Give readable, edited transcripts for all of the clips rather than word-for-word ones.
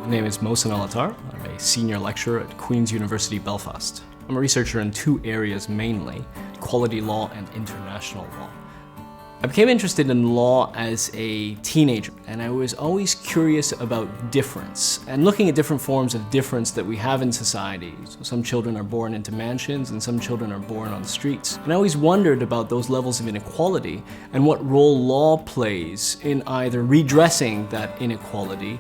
My name is Mohsen AlAttar. I'm a senior lecturer at Queen's University, Belfast. I'm a researcher in two areas mainly, equality law and international law. I became interested in law as a teenager, and I was always curious about difference and looking at different forms of difference that we have in society. So some children are born into mansions and some children are born on the streets. And I always wondered about those levels of inequality and what role law plays in either redressing that inequality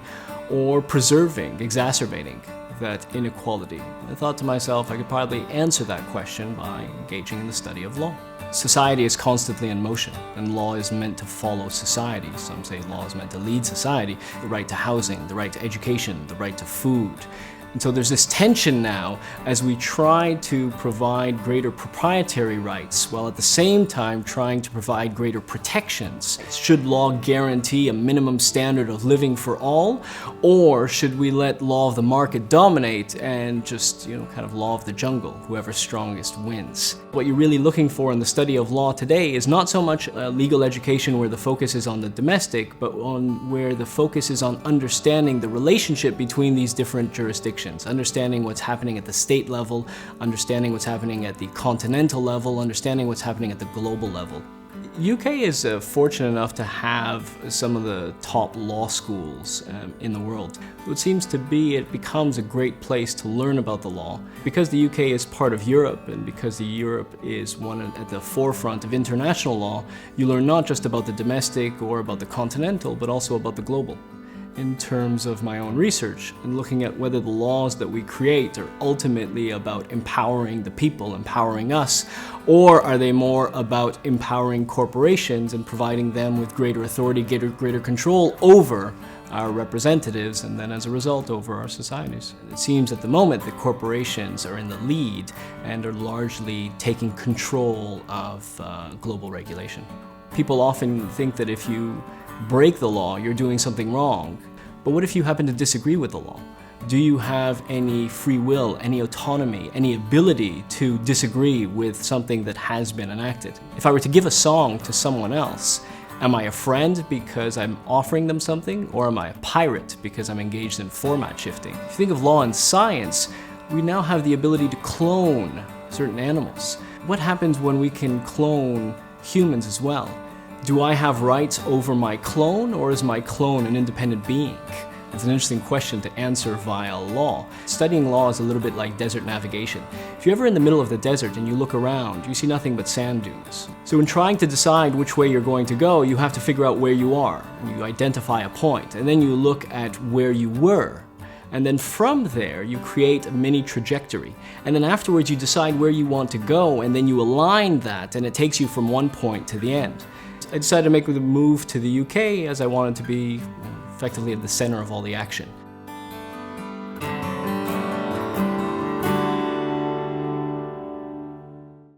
or preserving, exacerbating that inequality. I thought to myself I could probably answer that question by engaging in the study of law. Society is constantly in motion, and law is meant to follow society. Some say law is meant to lead society. The right to housing, the right to education, the right to food. And so there's this tension now as we try to provide greater proprietary rights while at the same time trying to provide greater protections. Should law guarantee a minimum standard of living for all, or should we let law of the market dominate and just, kind of law of the jungle, whoever's strongest wins? What you're really looking for in the study of law today is not so much legal education where the focus is on the domestic, but on where the focus is on understanding the relationship between these different jurisdictions. Understanding what's happening at the state level, understanding what's happening at the continental level, understanding what's happening at the global level. UK is fortunate enough to have some of the top law schools in the world. It seems to be it becomes a great place to learn about the law. Because the UK is part of Europe and because Europe is one at the forefront of international law, you learn not just about the domestic or about the continental, but also about the global. In terms of my own research and looking at whether the laws that we create are ultimately about empowering the people, empowering us, or are they more about empowering corporations and providing them with greater authority, greater control over our representatives and then as a result over our societies. It seems at the moment that corporations are in the lead and are largely taking control of global regulation. People often think that if you break the law, you're doing something wrong. But what if you happen to disagree with the law? Do you have any free will, any autonomy, any ability to disagree with something that has been enacted? If I were to give a song to someone else, am I a friend because I'm offering them something, or am I a pirate because I'm engaged in format shifting? If you think of law and science, we now have the ability to clone certain animals. What happens when we can clone humans as well? Do I have rights over my clone, or is my clone an independent being? It's an interesting question to answer via law. Studying law is a little bit like desert navigation. If you're ever in the middle of the desert and you look around, you see nothing but sand dunes. So in trying to decide which way you're going to go, you have to figure out where you are. You identify a point, and then you look at where you were. And then from there, you create a mini trajectory. And then afterwards, you decide where you want to go, and then you align that, and it takes you from one point to the end. I decided to make the move to the UK as I wanted to be effectively at the center of all the action.